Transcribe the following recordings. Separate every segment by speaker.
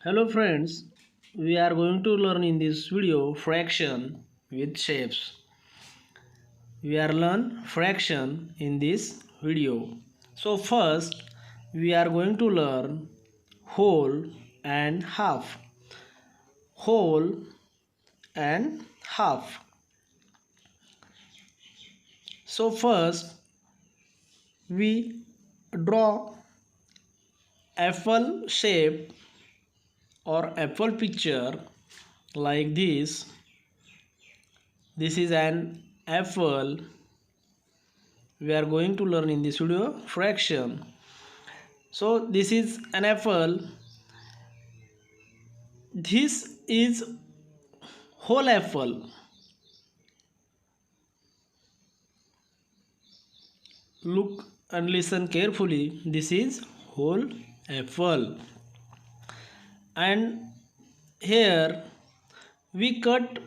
Speaker 1: Hello friends, we are going to learn in this video fraction with shapes. We are learn fraction in this video. So first we are going to learn whole and half. Whole and half. So first we draw apple shape or apple picture like this. This is an apple. We are going to learn in this video fraction. So this is an apple. This is whole apple. Look and listen carefully. This is whole apple. And here we cut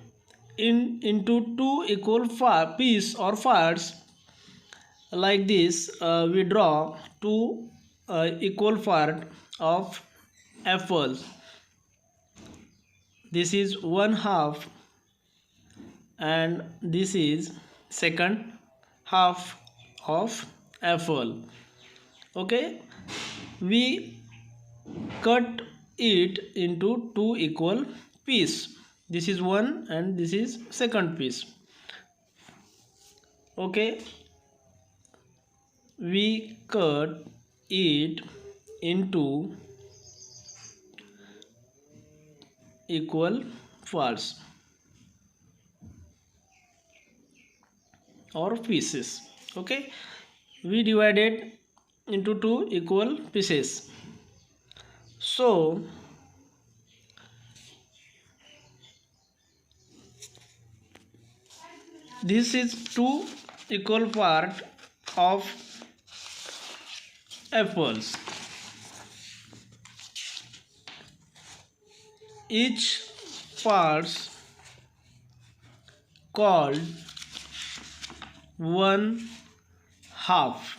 Speaker 1: into two equal piece or parts like this. We draw two equal part of apple. This is one half and this is second half of apple. Okay, we cut it into two equal piece. This is one and this is second piece. Okay, we cut it into equal parts or pieces. Okay, we divided into two equal pieces. So this is two equal part of apples. Each parts called one half.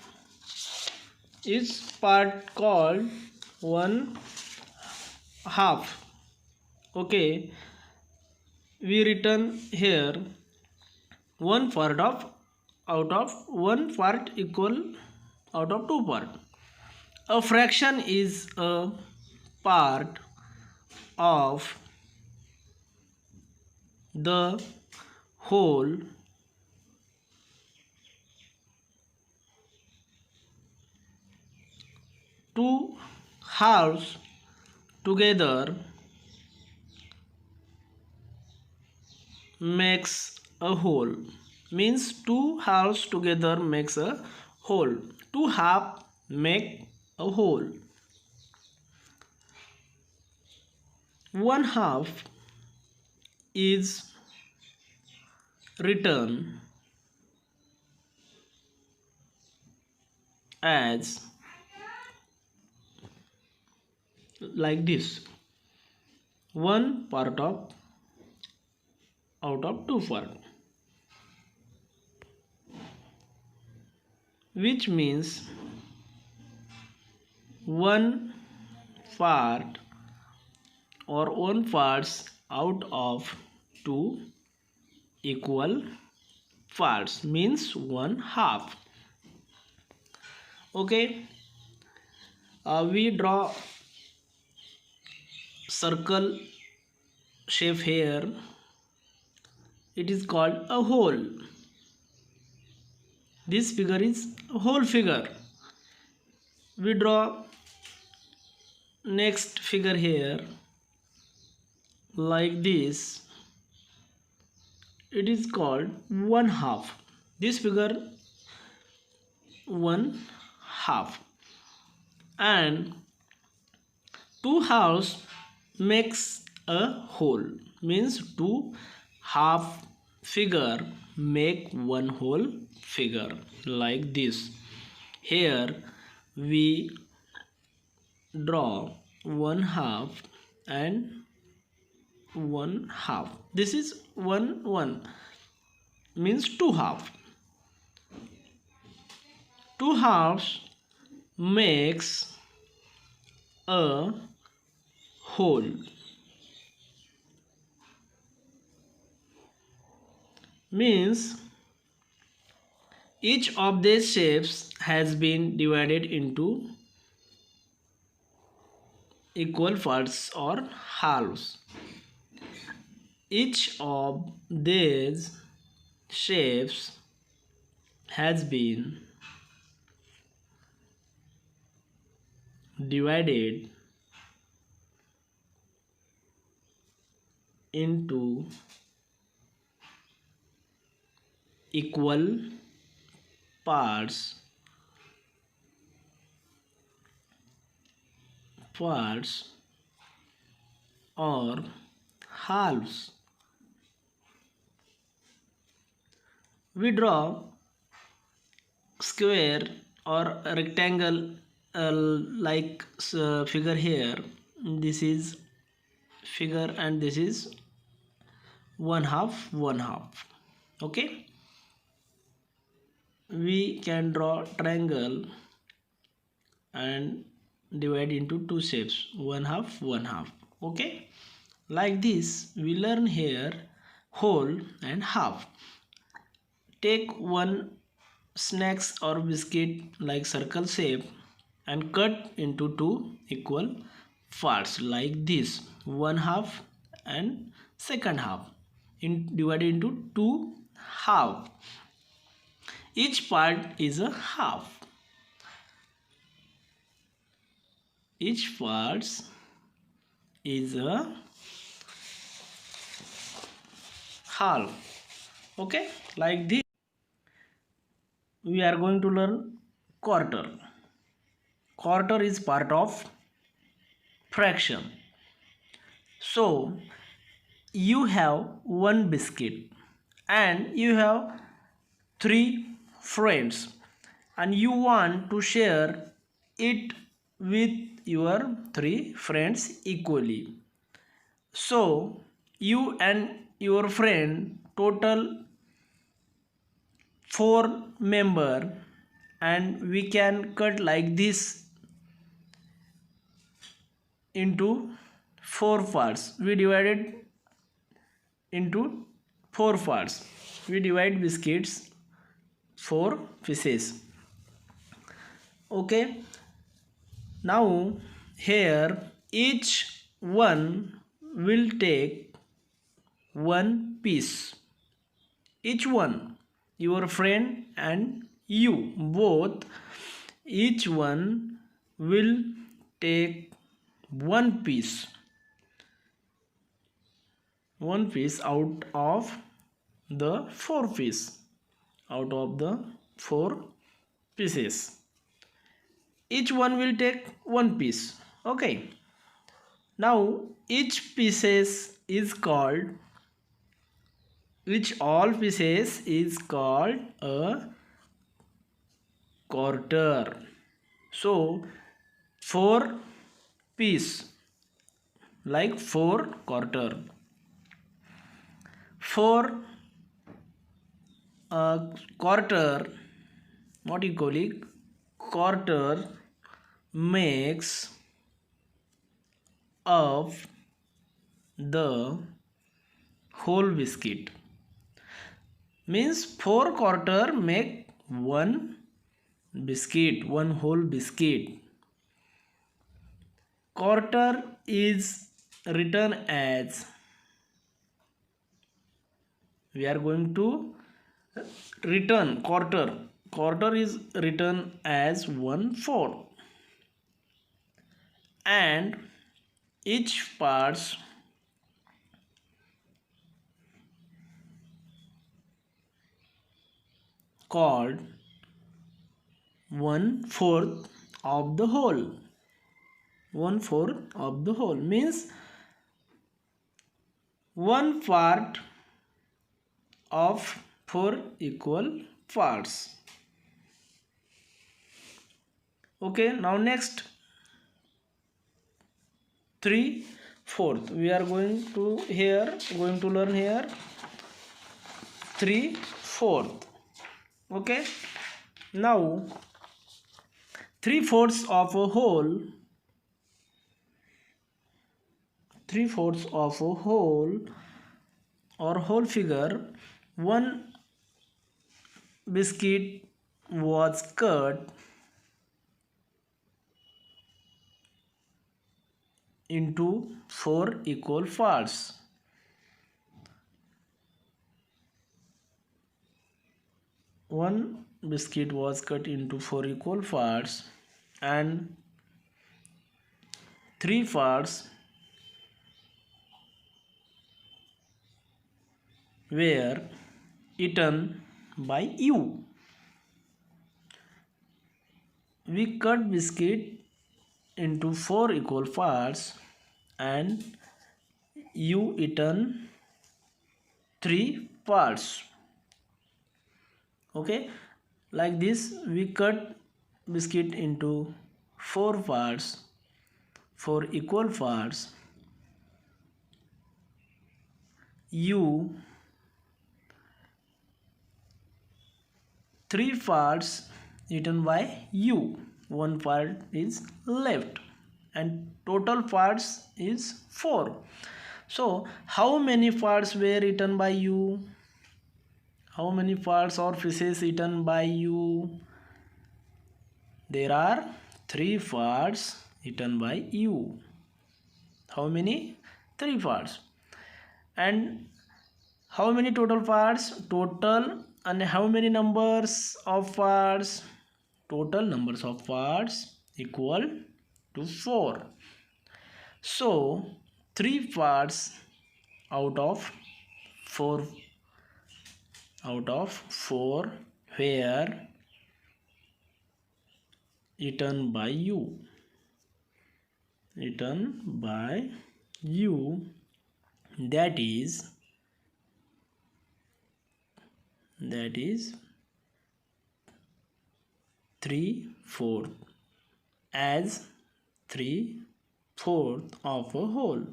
Speaker 1: Each part called one half. Okay, we written here one part of out of one part equal out of two part. A fraction is a part of the whole two halves together makes a whole. Means two halves together makes a whole. Two half make a whole. One half is written as like this, one part of out of two part, which means one part or one parts out of two equal parts means one half. Okay, we draw circle shape here. It is called a whole. This figure is a whole figure. We draw next figure here like this. It is called one half. This figure one half, and two halves makes a whole. Means two half figure make one whole figure like this. Here we draw one half and one half. This is one means two half. Two halves makes a whole. Means each of these shapes has been divided into equal parts or halves. Each of these shapes has been divided into equal parts or halves. We draw square or rectangle like figure here. This is figure and this is one half. Okay, we can draw triangle and divide into two shapes, one half. Okay, like this we learn here whole and half. Take one snacks or biscuit like circle shape and cut into two equal parts like this, one half and second half, divided into two half. Each part is a half. Each part is a half. Okay, like this we are going to learn quarter. Quarter is part of fraction. So you have one biscuit and you have three friends and you want to share it with your three friends equally. So you and your friend total 4 member and we can cut like this into 4 parts. We divided into 4 parts. We divide biscuits 4 pieces. Okay, now here each one will take one piece. Each one, your friend and you both, each one will take one piece out of the 4 pieces. Each one will take one piece. Okay, now all pieces is called a quarter. So 4 piece like 4 quarter. 4 quarter, what you call it, quarter makes of the whole biscuit. Means 4 quarter make one biscuit, one whole biscuit. Quarter is written as, we are going to return quarter is written as 1/4 and each parts called 1/4 of the whole. 1/4 of the whole means one part of 4 equal parts. Okay, now next 3/4. We are going to learn here 3/4. Okay, now 3/4 of a whole 3/4 of a whole or whole figure. One biscuit was cut into 4 equal parts. One biscuit was cut into 4 equal parts and 3 parts were eaten by you. We cut biscuit into 4 equal parts and you eaten 3 parts. Okay, like this we cut biscuit into 4 parts, 4 equal parts. You 3 parts eaten by you, 1 part is left and total parts is 4. So how many parts were eaten by you? How many parts or pieces eaten by you? There are 3 parts eaten by you. How many? 3 parts. And how many total parts? Total. And how many numbers of parts? Total numbers of parts equal to 4. So 3 parts out of 4 were eaten by you. Eaten by you, that is 3/4, as 3/4 of a whole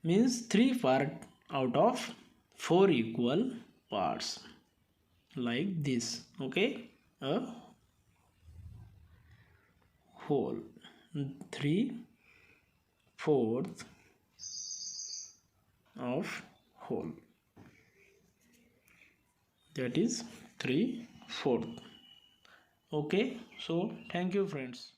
Speaker 1: means 3 part out of 4 equal parts, like this. Okay, a whole 3/4 of whole, that is 3/4. Okay, so thank you friends.